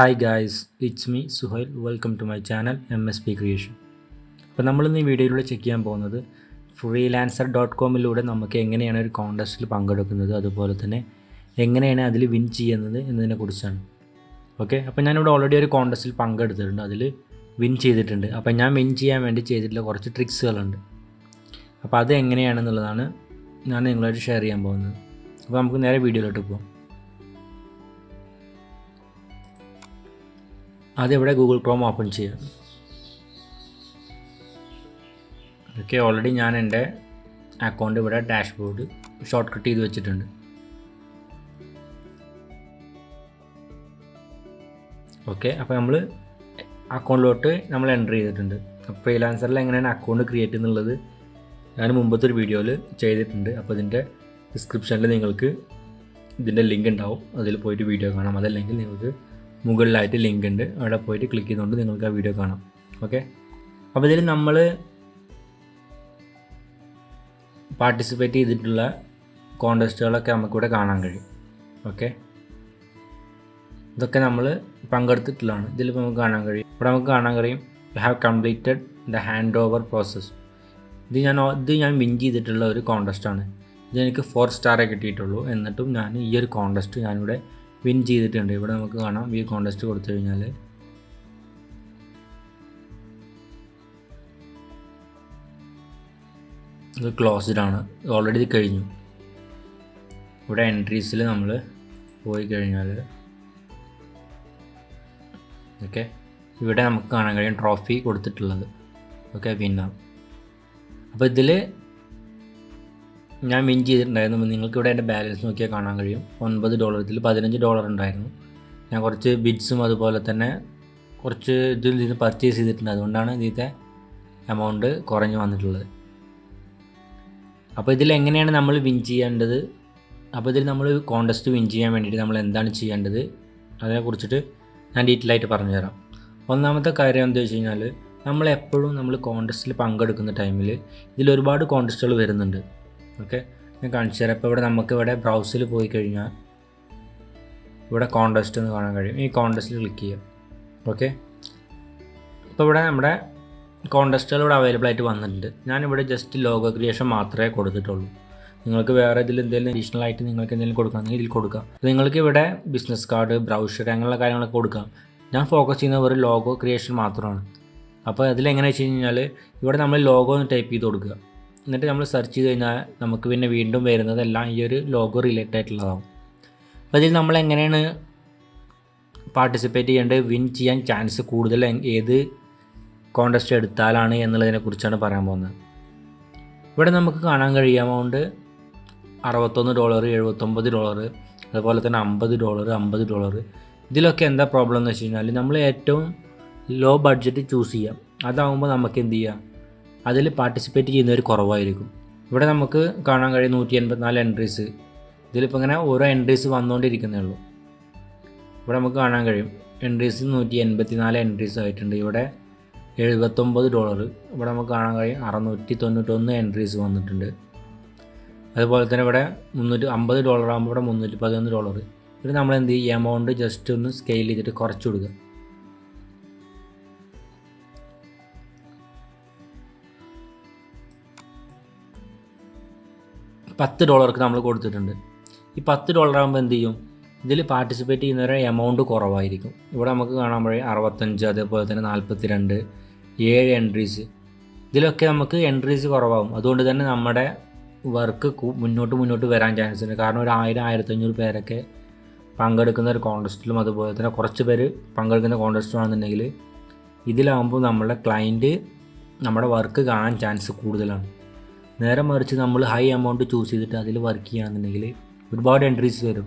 Hi guys, it's me Suhail. Welcome to my channel MSP Creation. അപ്പോൾ നമ്മളിന്ന് ഈ വീഡിയോയിലൂടെ ചെക്ക് ചെയ്യാൻ പോകുന്നത് freelancer.com-ലൂടെ നമുക്ക് എങ്ങനെയാണ് ഒരു കോൺടെസ്റ്റിൽ പങ്കെടുക്കുന്നത്, അതുപോലെ തന്നെ എങ്ങനെയാണ് അതിൽ വിൻ ചെയ്യുന്നത് എന്നതിനെക്കുറിച്ചാണ്. ഓക്കെ, അപ്പോൾ ഞാനിവിടെ ഓൾറെഡി ഒരു കോൺടെസ്റ്റിൽ പങ്കെടുത്തിട്ടുണ്ട്, അതിൽ വിൻ ചെയ്തിട്ടുണ്ട്. അപ്പോൾ ഞാൻ വിൻ ചെയ്യാൻ വേണ്ടി ചെയ്തിട്ടുള്ള കുറച്ച് ട്രിക്സുകളുണ്ട്. അപ്പോൾ അത് എങ്ങനെയാണെന്നുള്ളതാണ് ഞാൻ നിങ്ങളായിട്ട് ഷെയർ ചെയ്യാൻ പോകുന്നത്. അപ്പോൾ നമുക്ക് നേരെ വീഡിയോയിലോട്ട് പോകാം. അതിവിടെ ഗൂഗിൾ ക്രോം ഓപ്പൺ ചെയ്യാം. ഓക്കെ, ഓൾറെഡി ഞാൻ എൻ്റെ അക്കൗണ്ട് ഇവിടെ ഡാഷ്ബോർഡ് ഷോർട്ട് കട്ട് ചെയ്ത് വെച്ചിട്ടുണ്ട്. ഓക്കെ, അപ്പോൾ നമ്മൾ അക്കൗണ്ടിലോട്ട് നമ്മൾ എൻ്റർ ചെയ്തിട്ടുണ്ട്. അപ്പോൾ ഫ്രീലാൻസറിൽ എങ്ങനെയാണ് അക്കൗണ്ട് ക്രിയേറ്റ് ചെയ്യുന്നുള്ളത് ഞാൻ മുമ്പത്തെ ഒരു വീഡിയോയിൽ ചെയ്തിട്ടുണ്ട്. അപ്പോൾ ഇതിൻ്റെ ഡിസ്ക്രിപ്ഷനിൽ നിങ്ങൾക്ക് ഇതിൻ്റെ ലിങ്ക് ഉണ്ടാവും, അതിൽ പോയിട്ട് വീഡിയോ കാണാം. അതല്ലെങ്കിൽ നിങ്ങൾക്ക് മുകളിലായിട്ട് ലിങ്ക് ഉണ്ട്, അവിടെ പോയിട്ട് ക്ലിക്ക് ചെയ്തുകൊണ്ട് നിങ്ങൾക്ക് ആ വീഡിയോ കാണാം. ഓക്കെ, അപ്പോൾ ഇതിൽ നമ്മൾ പാർട്ടിസിപ്പേറ്റ് ചെയ്തിട്ടുള്ള കോൺടെസ്റ്റുകളൊക്കെ നമുക്കിവിടെ കാണാൻ കഴിയും. ഓക്കെ, ഇതൊക്കെ നമ്മൾ പങ്കെടുത്തിട്ടുള്ളതാണ്. ഇതിലിപ്പോൾ നമുക്ക് കാണാൻ കഴിയും, ഇവിടെ നമുക്ക് കാണാൻ കഴിയും you have completed the hand over process. ഇത് ഞാൻ വിൻ ചെയ്തിട്ടുള്ള ഒരു കോൺടെസ്റ്റാണ്. ഇതെനിക്ക് 4 സ്റ്റാറേ കിട്ടിയിട്ടുള്ളൂ. എന്നിട്ടും ഞാൻ ഈ ഒരു കോൺടെസ്റ്റ് ഞാനിവിടെ വിൻ ചെയ്തിട്ടുണ്ട്. ഇവിടെ നമുക്ക് കാണാം, ഈ കോൺടെസ്റ്റ് കൊടുത്തു കഴിഞ്ഞാൽ ഇത് ക്ലോസ്ഡ് ആണ്, ഓൾറെഡി ഇത് കഴിഞ്ഞു. ഇവിടെ എൻട്രീസിൽ നമ്മൾ പോയി കഴിഞ്ഞാൽ ഓക്കെ, ഇവിടെ നമുക്ക് കാണാൻ കഴിയും ട്രോഫി കൊടുത്തിട്ടുള്ളത്. Okay, winner. അപ്പോൾ ഇതിൽ ഞാൻ വിൻ ചെയ്തിട്ടുണ്ടായിരുന്നു. നിങ്ങൾക്ക് ഇവിടെ എൻ്റെ ബാലൻസ് നോക്കിയാൽ കാണാൻ കഴിയും. $9 ഇതിൽ $15 ഉണ്ടായിരുന്നു. ഞാൻ കുറച്ച് ബിഡ്സും അതുപോലെ തന്നെ കുറച്ച് ഇതിൽ നിന്ന് പർച്ചേസ് ചെയ്തിട്ടുണ്ട്, അതുകൊണ്ടാണ് ഇതിൻ്റെ എമൗണ്ട് കുറഞ്ഞു വന്നിട്ടുള്ളത്. അപ്പോൾ ഇതിൽ എങ്ങനെയാണ് നമ്മൾ വിൻ ചെയ്യേണ്ടത്, അപ്പോൾ ഇതിൽ നമ്മൾ കോൺടെസ്റ്റ് വിൻ ചെയ്യാൻ വേണ്ടിയിട്ട് നമ്മൾ എന്താണ് ചെയ്യേണ്ടത് അതിനെക്കുറിച്ചിട്ട് ഞാൻ ഡീറ്റെയിൽ ആയിട്ട് പറഞ്ഞുതരാം. ഒന്നാമത്തെ കാര്യം എന്താ വെച്ച് കഴിഞ്ഞാൽ, നമ്മളെപ്പോഴും നമ്മൾ കോൺടെസ്റ്റിൽ പങ്കെടുക്കുന്ന ടൈമിൽ ഇതിലൊരുപാട് കോൺടെസ്റ്റുകൾ വരുന്നുണ്ട്. ഓക്കെ, ഞാൻ കാണിച്ചു തരാം. ഇപ്പോൾ ഇവിടെ നമുക്കിവിടെ ബ്രൗസിൽ പോയി കഴിഞ്ഞാൽ ഇവിടെ കോൺടെസ്റ്റ് എന്ന് കാണാൻ കഴിയും. ഈ കോൺടെസ്റ്റിൽ ക്ലിക്ക് ചെയ്യാം. ഓക്കെ, ഇപ്പോൾ ഇവിടെ നമ്മുടെ കോൺടെസ്റ്റുകൾ ഇവിടെ അവൈലബിൾ ആയിട്ട് വന്നിട്ടുണ്ട്. ഞാനിവിടെ ജസ്റ്റ് ലോഗോ ക്രിയേഷൻ മാത്രമേ കൊടുത്തിട്ടുള്ളൂ. നിങ്ങൾക്ക് വേറെ ഇതിൽ എന്തെങ്കിലും അഡീഷണൽ ആയിട്ട് നിങ്ങൾക്ക് എന്തെങ്കിലും കൊടുക്കുകയാണെങ്കിൽ ഇതിൽ കൊടുക്കാം. നിങ്ങൾക്ക് ഇവിടെ ബിസിനസ് കാർഡ്, ബ്രൗഷർ അങ്ങനെയുള്ള കാര്യങ്ങളൊക്കെ കൊടുക്കാം. ഞാൻ ഫോക്കസ് ചെയ്യുന്ന ഒരു ലോഗോ ക്രിയേഷൻ മാത്രമാണ്. അപ്പോൾ അതിലെങ്ങനെ വെച്ച് കഴിഞ്ഞാൽ ഇവിടെ നമ്മൾ ലോഗോ ഒന്ന് ടൈപ്പ് ചെയ്ത് കൊടുക്കുക. എന്നിട്ട് നമ്മൾ സെർച്ച് ചെയ്ത് കഴിഞ്ഞാൽ നമുക്ക് പിന്നെ വീണ്ടും വരുന്നതെല്ലാം ഈ ഒരു ലോഗോ റിലേറ്റഡ് ആയിട്ടുള്ളതാവും. അപ്പോൾ ഇതിൽ നമ്മൾ എങ്ങനെയാണ് പാർട്ടിസിപ്പേറ്റ് ചെയ്യേണ്ടത്, വിൻ ചെയ്യാൻ ചാൻസ് കൂടുതൽ ഏത് കോൺടെസ്റ്റ് എടുത്താലാണ് എന്നുള്ളതിനെക്കുറിച്ചാണ് പറയാൻ പോകുന്നത്. ഇവിടെ നമുക്ക് കാണാൻ കഴിയും എമൗണ്ട് $61, $79, അതുപോലെ തന്നെ $50, $50. ഇതിലൊക്കെ എന്താ പ്രോബ്ലം എന്ന് വെച്ച് കഴിഞ്ഞാൽ, നമ്മൾ ഏറ്റവും ലോ ബഡ്ജറ്റ് ചൂസ് ചെയ്യാം. അതാകുമ്പോൾ നമുക്ക് എന്ത് ചെയ്യാം, അതിൽ പാർട്ടിസിപ്പേറ്റ് ചെയ്യുന്നവർ കുറവായിരിക്കും. ഇവിടെ നമുക്ക് കാണാൻ കഴിയും 184 എൻട്രീസ്. ഇതിലിപ്പോൾ ഇങ്ങനെ ഓരോ എൻട്രീസ് വന്നുകൊണ്ടിരിക്കുന്നേ ഉള്ളൂ. ഇവിടെ നമുക്ക് കാണാൻ കഴിയും എൻട്രീസ് 184 എൻട്രീസ് ആയിട്ടുണ്ട്. ഇവിടെ $79. ഇവിടെ നമുക്ക് കാണാൻ കഴിയും 691 എൻട്രീസ് വന്നിട്ടുണ്ട്. അതുപോലെ തന്നെ ഇവിടെ $350 ആകുമ്പോൾ ഇവിടെ $311. ഇത് നമ്മൾ എന്ത് ചെയ്യും, എമൗണ്ട് ജസ്റ്റ് ഒന്ന് സ്കെയിൽ ചെയ്തിട്ട് കുറച്ച് കൊടുക്കുക. $10 നമ്മൾ കൊടുത്തിട്ടുണ്ട്. ഈ $10 ആകുമ്പോൾ എന്ത് ചെയ്യും, ഇതിൽ പാർട്ടിസിപ്പേറ്റ് ചെയ്യുന്നവരെ എമൗണ്ട് കുറവായിരിക്കും. ഇവിടെ നമുക്ക് കാണാൻ കഴിയും 65, അതേപോലെ തന്നെ 42, 7 എൻട്രീസ്. ഇതിലൊക്കെ നമുക്ക് എൻട്രീസ് കുറവാകും. അതുകൊണ്ട് തന്നെ നമ്മുടെ വർക്ക് മുന്നോട്ട് വരാൻ ചാൻസ് ഉണ്ട്. കാരണം ഒരു 1000-1500 പേരൊക്കെ പങ്കെടുക്കുന്ന ഒരു കോൺടെസ്റ്റിലും അതുപോലെ തന്നെ കുറച്ച് പേര് പങ്കെടുക്കുന്ന കോൺടെസ്റ്റുമാണെന്നുണ്ടെങ്കിൽ ഇതിലാകുമ്പോൾ നമ്മളെ ക്ലയൻറ്റ് നമ്മുടെ വർക്ക് കാണാൻ ചാൻസ് കൂടുതലാണ്. നേരെ മറിച്ച് നമ്മൾ ഹൈ എമൗണ്ട് ചൂസ് ചെയ്തിട്ട് അതിൽ വർക്ക് ചെയ്യുകയാണെന്നുണ്ടെങ്കിൽ ഒരുപാട് എൻട്രീസ് വരും.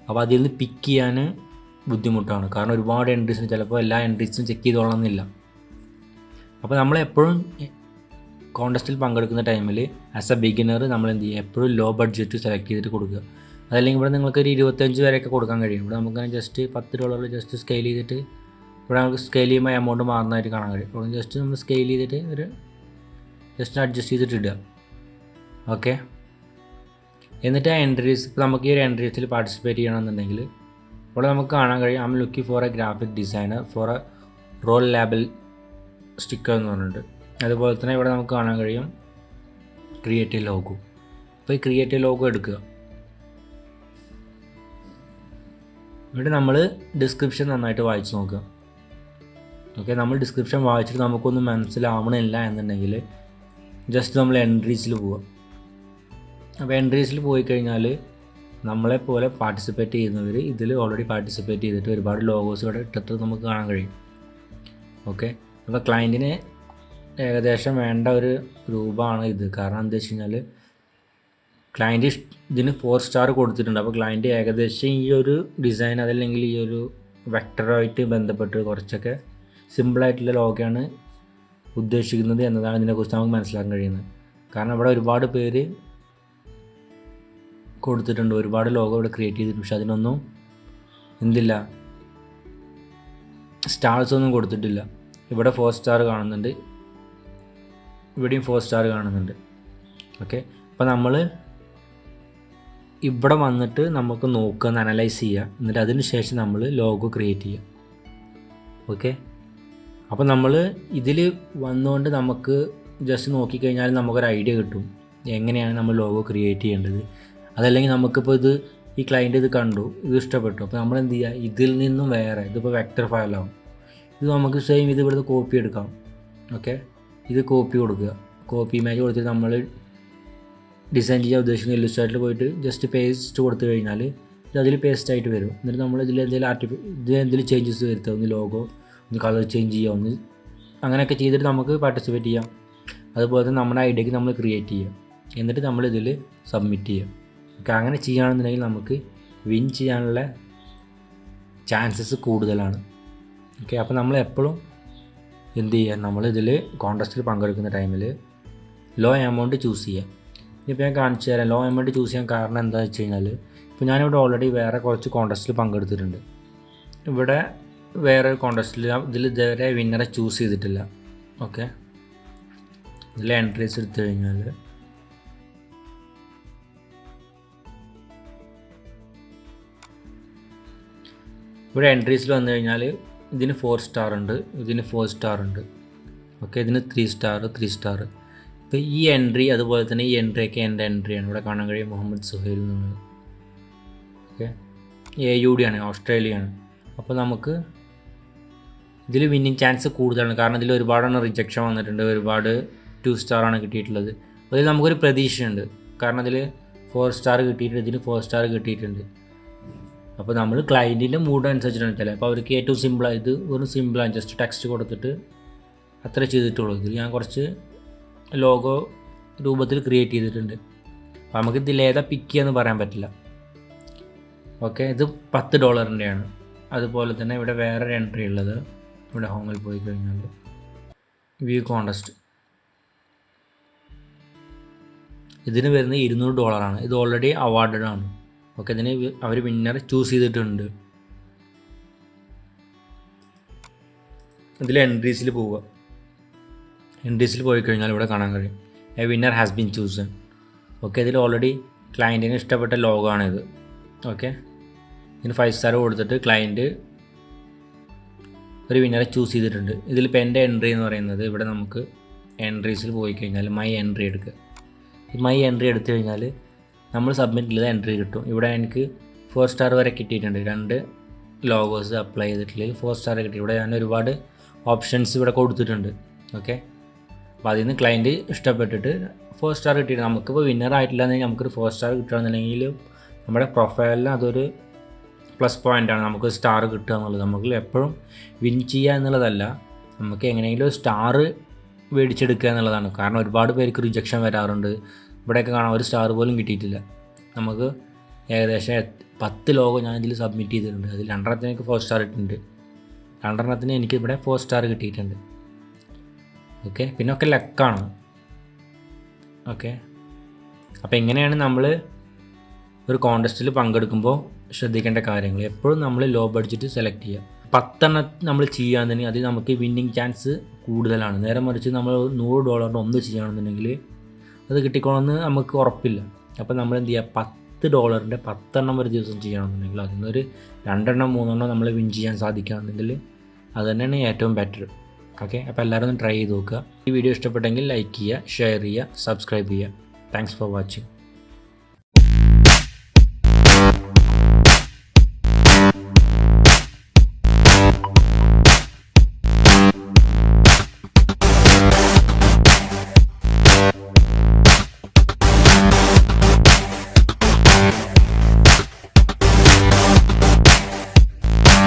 അപ്പോൾ അതിൽ നിന്ന് പിക്ക് ചെയ്യാൻ ബുദ്ധിമുട്ടാണ്. കാരണം ഒരുപാട് എൻട്രീസിന് ചിലപ്പോൾ എല്ലാ എൻട്രീസും ചെക്ക് ചെയ്തോളണമെന്നില്ല. അപ്പോൾ നമ്മളെപ്പോഴും കോൺടെസ്റ്റിൽ പങ്കെടുക്കുന്ന ടൈമിൽ ആസ് എ ബിഗിനർ നമ്മൾ എന്ത് ചെയ്യുക, എപ്പോഴും ലോ ബഡ്ജറ്റ് സെലക്ട് ചെയ്തിട്ട് കൊടുക്കുക. അതല്ലെങ്കിൽ ഇവിടെ നിങ്ങൾക്കൊരു 25 വരെയൊക്കെ കൊടുക്കാൻ കഴിയും. ഇവിടെ നമുക്ക് ജസ്റ്റ് $10 ജസ്റ്റ് സ്കെയിൽ ചെയ്തിട്ട് ഇവിടെ നമുക്ക് സ്കെയിൽ ചെയ്യുമ്പോൾ എമൗണ്ട് മാറുന്നതായിട്ട് കാണാൻ കഴിയും. അപ്പോൾ ജസ്റ്റ് നമ്മൾ സ്കെയിൽ ചെയ്തിട്ട് ഒരു ജസ്റ്റ് അഡ്ജസ്റ്റ് ചെയ്തിട്ട് ഇടുക. ഓക്കെ, എന്നിട്ട് ആ എൻട്രീസ് ഇപ്പോൾ നമുക്ക് ഈ ഒരു എൻട്രീസിൽ പാർട്ടിസിപ്പേറ്റ് ചെയ്യണമെന്നുണ്ടെങ്കിൽ ഇവിടെ നമുക്ക് കാണാൻ കഴിയും I am looking for a graphic designer for a roll label sticker എന്ന് പറഞ്ഞിട്ട്. അതുപോലെ തന്നെ ഇവിടെ നമുക്ക് കാണാൻ കഴിയും ക്രിയേറ്റീവ് ലോഗോ. അപ്പോൾ ഈ ക്രിയേറ്റീവ് ലോഗോ എടുക്കുക. ഇവിടെ നമ്മൾ ഡിസ്ക്രിപ്ഷൻ നന്നായിട്ട് വായിച്ച് നോക്കുക. ഓക്കെ, നമ്മൾ ഡിസ്ക്രിപ്ഷൻ വായിച്ചിട്ട് നമുക്കൊന്നും മനസ്സിലാവണില്ല എന്നുണ്ടെങ്കിൽ ജസ്റ്റ് നമ്മൾ എൻട്രീസിൽ പോവുക. അപ്പോൾ എൻട്രീസിൽ പോയി കഴിഞ്ഞാൽ നമ്മളെപ്പോലെ പാർട്ടിസിപ്പേറ്റ് ചെയ്യുന്നവർ ഇതിൽ ഓൾറെഡി പാർട്ടിസിപ്പേറ്റ് ചെയ്തിട്ട് ഒരുപാട് ലോഗോസ് ഇവിടെ ഇട്ടിട്ട് നമുക്ക് കാണാൻ കഴിയും. ഓക്കെ, അപ്പോൾ ക്ലയൻറ്റിന് ഏകദേശം വേണ്ട ഒരു രൂപമാണ് ഇത്. കാരണം എന്താ വെച്ച് കഴിഞ്ഞാൽ ക്ലയൻറ്റ് ഇതിന് 4 സ്റ്റാർ കൊടുത്തിട്ടുണ്ട്. അപ്പോൾ ക്ലയൻറ്റ് ഏകദേശം ഈ ഒരു ഡിസൈൻ അതല്ലെങ്കിൽ ഈ ഒരു വെക്ടറുമായിട്ട് ബന്ധപ്പെട്ട് കുറച്ചൊക്കെ സിമ്പിളായിട്ടുള്ള ലോഗോയാണ് ഉദ്ദേശിക്കുന്നത് എന്നതാണ് ഇതിനെക്കുറിച്ച് നമുക്ക് മനസ്സിലാക്കാൻ കഴിയുന്നത്. കാരണം ഇവിടെ ഒരുപാട് പേര് കൊടുത്തിട്ടുണ്ട്, ഒരുപാട് ലോഗോ ഇവിടെ ക്രിയേറ്റ് ചെയ്തിട്ടുണ്ട്. പക്ഷെ അതിനൊന്നും എന്തില്ല, സ്റ്റാർസ് ഒന്നും കൊടുത്തിട്ടില്ല. ഇവിടെ 4 സ്റ്റാർ കാണുന്നുണ്ട്, ഇവിടെയും 4 സ്റ്റാർ കാണുന്നുണ്ട്. ഓക്കെ, അപ്പോൾ നമ്മൾ ഇവിടെ വന്നിട്ട് നമുക്ക് നോക്കുക, അനലൈസ് ചെയ്യുക, എന്നിട്ട് അതിന് ശേഷം നമ്മൾ ലോഗോ ക്രിയേറ്റ് ചെയ്യുക. ഓക്കെ, അപ്പോൾ നമ്മൾ ഇതിൽ വന്നുകൊണ്ട് നമുക്ക് ജസ്റ്റ് നോക്കിക്കഴിഞ്ഞാൽ നമുക്കൊരു ഐഡിയ കിട്ടും എങ്ങനെയാണ് നമ്മൾ ലോഗോ ക്രിയേറ്റ് ചെയ്യേണ്ടത്. അതല്ലെങ്കിൽ നമുക്കിപ്പോൾ ഈ ക്ലയൻറ്റ് ഇത് കണ്ടു, ഇത് ഇഷ്ടപ്പെട്ടു, അപ്പോൾ നമ്മൾ എന്ത് ചെയ്യുക, ഇതിൽ നിന്നും വേറെ, ഇതിപ്പോൾ വെക്ടർ ഫയലാവും, ഇത് നമുക്ക് സെയിം ഇത് ഇവിടുന്ന് കോപ്പി എടുക്കാം. ഓക്കെ, ഇത് കോപ്പി കൊടുക്കുക, കോപ്പി ഇമേജ് കൊടുത്തിട്ട് നമ്മൾ ഡിസൈൻ ചെയ്യാൻ ഉദ്ദേശിക്കുന്ന ഇല്ലുസ്ട്രേറ്ററിൽ പോയിട്ട് ജസ്റ്റ് പേസ്റ്റ് കൊടുത്തു കഴിഞ്ഞാൽ ഇത് അതിൽ പേസ്റ്റ് ആയിട്ട് വരും. എന്നിട്ട് നമ്മൾ ഇതിൽ എന്തെങ്കിലും ചേഞ്ചസ് വരുത്തുക, ഒന്ന് ലോഗോ, ഒന്ന് കളർ ചേഞ്ച് ചെയ്യുക, ഒന്ന് അങ്ങനെയൊക്കെ ചെയ്തിട്ട് നമുക്ക് പാർട്ടിസിപ്പേറ്റ് ചെയ്യാം. അതുപോലെ തന്നെ നമ്മുടെ ഐഡിയക്ക് നമ്മൾ ക്രിയേറ്റ് ചെയ്യുക, എന്നിട്ട് നമ്മളിതിൽ സബ്മിറ്റ് ചെയ്യുക. ഓക്കെ, അങ്ങനെ ചെയ്യുകയാണെന്നുണ്ടെങ്കിൽ നമുക്ക് വിൻ ചെയ്യാനുള്ള ചാൻസസ് കൂടുതലാണ്. ഓക്കെ, അപ്പോൾ നമ്മൾ എപ്പോഴും എന്ത് ചെയ്യുക, നമ്മളിതിൽ കോൺടെസ്റ്റിൽ പങ്കെടുക്കുന്ന ടൈമിൽ ലോ എമൗണ്ട് ചൂസ് ചെയ്യുക. ഇപ്പോൾ ഞാൻ കാണിച്ചു തരാം ലോ എമൗണ്ട് ചൂസ് ചെയ്യാൻ കാരണം എന്താണെന്ന് വെച്ച് കഴിഞ്ഞാൽ, ഇപ്പോൾ ഞാനിവിടെ ഓൾറെഡി വേറെ കുറച്ച് കോൺടെസ്റ്റിൽ പങ്കെടുത്തിട്ടുണ്ട്. ഇവിടെ വേറെ കോൺടെസ്റ്റിൽ ഇതുവരെ വിന്നറെ ചൂസ് ചെയ്തിട്ടില്ല. ഓക്കെ, ഇതിൽ എൻട്രീസ് എടുത്തു കഴിഞ്ഞാൽ ഇവിടെ എൻട്രീസിൽ വന്നു കഴിഞ്ഞാൽ ഇതിന് 4 സ്റ്റാർ ഉണ്ട്, ഇതിന് 4 സ്റ്റാർ ഉണ്ട്. ഓക്കെ, ഇതിന് 3 സ്റ്റാർ 3 സ്റ്റാർ. ഇപ്പോൾ ഈ എൻട്രി അതുപോലെ തന്നെ ഈ എൻട്രിയൊക്കെ എൻ്റെ എൻട്രിയാണ്. ഇവിടെ കാണാൻ കഴിയും മുഹമ്മദ് സുഹൈൽ എന്നുള്ളത്. ഓക്കെ, AUD ആണ്, ഓസ്ട്രേലിയയാണ്. അപ്പോൾ നമുക്ക് ഇതിൽ വിന്നിങ് ചാൻസ് കൂടുതലാണ്. കാരണം ഇതിൽ ഒരുപാടെണ്ണം റിജക്ഷൻ വന്നിട്ടുണ്ട്, ഒരുപാട് 2 സ്റ്റാറാണ് കിട്ടിയിട്ടുള്ളത്. അതിൽ നമുക്കൊരു പ്രതീക്ഷയുണ്ട്, കാരണം ഇതിൽ 4 സ്റ്റാർ കിട്ടിയിട്ടുണ്ട്, ഇതിന് 4 സ്റ്റാർ കിട്ടിയിട്ടുണ്ട്. അപ്പോൾ നമ്മൾ ക്ലയൻറ്റിൻ്റെ മൂഡ് അനുസരിച്ചിട്ടാണ് ചില. അപ്പോൾ അവർക്ക് ഏറ്റവും സിമ്പിളാണ്, ഇത് ഒരു സിമ്പിളാണ്, ജസ്റ്റ് ടെക്സ്റ്റ് കൊടുത്തിട്ട് അത്ര ചെയ്തിട്ടുള്ളൂ. ഇതിൽ ഞാൻ കുറച്ച് ലോഗോ രൂപത്തിൽ ക്രിയേറ്റ് ചെയ്തിട്ടുണ്ട്. അപ്പോൾ നമുക്ക് ഇതിലേതാ പിക്ക് ചെയ്യാന്ന് പറയാൻ പറ്റില്ല. ഓക്കെ, ഇത് $10 അതുപോലെ തന്നെ ഇവിടെ വേറൊരു എൻട്രി ഉള്ളത്, ഇവിടെ ഹോമിൽ പോയി കഴിഞ്ഞാൽ വ്യൂ കോൺടെസ്റ്റ്, ഇതിന് വരുന്നത് $200. ഇത് ഓൾറെഡി അവാർഡഡ് ആണ്. ഓക്കെ, ഇതിന് അവർ വിന്നർ ചൂസ് ചെയ്തിട്ടുണ്ട്. ഇതിൽ എൻട്രീസിൽ പോവുക. എൻട്രീസിൽ പോയി കഴിഞ്ഞാൽ ഇവിടെ കാണാൻ കഴിയും A winner has been chosen. Okay, ഇതിൽ ഓൾറെഡി ക്ലയൻറ്റിന് ഇഷ്ടപ്പെട്ട ലോഗോ ആണിത്. ഓക്കെ, ഇതിന് 5 സ്റ്റാർ കൊടുത്തിട്ട് ക്ലയൻറ്റ് ഒരു വിന്നറെ ചൂസ് ചെയ്തിട്ടുണ്ട്. ഇതിലിപ്പോൾ എൻ്റെ എൻട്രി എന്ന് പറയുന്നത്, ഇവിടെ നമുക്ക് എൻട്രീസിൽ പോയി കഴിഞ്ഞാൽ മൈ എൻട്രി എടുക്കുക. ഈ മൈ എൻട്രി എടുത്തു കഴിഞ്ഞാൽ നമ്മൾ സബ്മിറ്റ് ചെയ്ത എൻട്രി കിട്ടും. ഇവിടെ എനിക്ക് 4 സ്റ്റാർ വരെ കിട്ടിയിട്ടുണ്ട്. 2 ലോഗോസ് അപ്ലൈ ചെയ്തിട്ടില്ലെങ്കിൽ 4 സ്റ്റാർ കിട്ടി. ഇവിടെ ഞാൻ ഒരുപാട് ഓപ്ഷൻസ് ഇവിടെ കൊടുത്തിട്ടുണ്ട്. ഓക്കെ, അപ്പോൾ അതിൽ നിന്ന് ക്ലയൻറ്റ് ഇഷ്ടപ്പെട്ടിട്ട് 4 സ്റ്റാർ കിട്ടിയിട്ട് നമുക്കിപ്പോൾ വിന്നർ ആയിട്ടില്ല എന്നുണ്ടെങ്കിൽ നമുക്കൊരു 4 സ്റ്റാർ കിട്ടുകയാണെന്നുണ്ടെങ്കിൽ നമ്മുടെ പ്രൊഫൈലിന് അതൊരു പ്ലസ് പോയിൻ്റാണ്, നമുക്ക് സ്റ്റാർ കിട്ടുക എന്നുള്ളത്. നമുക്ക് എപ്പോഴും വിൻ ചെയ്യുക എന്നുള്ളതല്ല, നമുക്ക് എങ്ങനെയെങ്കിലും സ്റ്റാർ മേടിച്ചെടുക്കുക എന്നുള്ളതാണ്. കാരണം ഒരുപാട് പേർക്ക് റിജക്ഷൻ വരാറുണ്ട്. ഇവിടെയൊക്കെ കാണാൻ ഒരു സ്റ്റാർ പോലും കിട്ടിയിട്ടില്ല. നമുക്ക് ഏകദേശം 10 ലോഗോ ഞാൻ ഇതിൽ സബ്മിറ്റ് ചെയ്തിട്ടുണ്ട്. അതിൽ 2 എനിക്ക് 4 സ്റ്റാർ കിട്ടിയിട്ടുണ്ട്, 2 എനിക്ക് ഇവിടെ 4 സ്റ്റാർ കിട്ടിയിട്ടുണ്ട്. ഓക്കെ, പിന്നെ ഒക്കെ ലക്കാണ്. ഓക്കെ, അപ്പോൾ എങ്ങനെയാണ് നമ്മൾ ഒരു കോൺടെസ്റ്റിൽ പങ്കെടുക്കുമ്പോൾ ശ്രദ്ധിക്കേണ്ട കാര്യങ്ങൾ? എപ്പോഴും നമ്മൾ ലോ ബഡ്ജറ്റ് സെലക്ട് ചെയ്യുക. 10 നമ്മൾ ചെയ്യുകയാണെന്നുണ്ടെങ്കിൽ അതിൽ നമുക്ക് വിന്നിങ് ചാൻസ് കൂടുതലാണ്. നേരെ മറിച്ച് നമ്മൾ $100 ഒന്ന് ചെയ്യുകയാണെന്നുണ്ടെങ്കിൽ അത് കിട്ടിക്കോണമെന്ന് നമുക്ക് ഉറപ്പില്ല. അപ്പോൾ നമ്മൾ എന്ത് ചെയ്യുക, $10 10 ഒരു ദിവസം ചെയ്യണമെന്നുണ്ടെങ്കിൽ അതിൽ നിന്നൊരു 2 3 നമ്മൾ വിൻ ചെയ്യാൻ സാധിക്കുകയാണെങ്കിൽ അത് തന്നെയാണ് ഏറ്റവും ബെറ്റർ. ഓക്കെ, അപ്പോൾ എല്ലാവരും ഒന്ന് ട്രൈ ചെയ്ത് നോക്കുക. ഈ വീഡിയോ ഇഷ്ടപ്പെട്ടെങ്കിൽ ലൈക്ക് ചെയ്യുക, ഷെയർ ചെയ്യുക, സബ്സ്ക്രൈബ് ചെയ്യുക. Thanks for watching.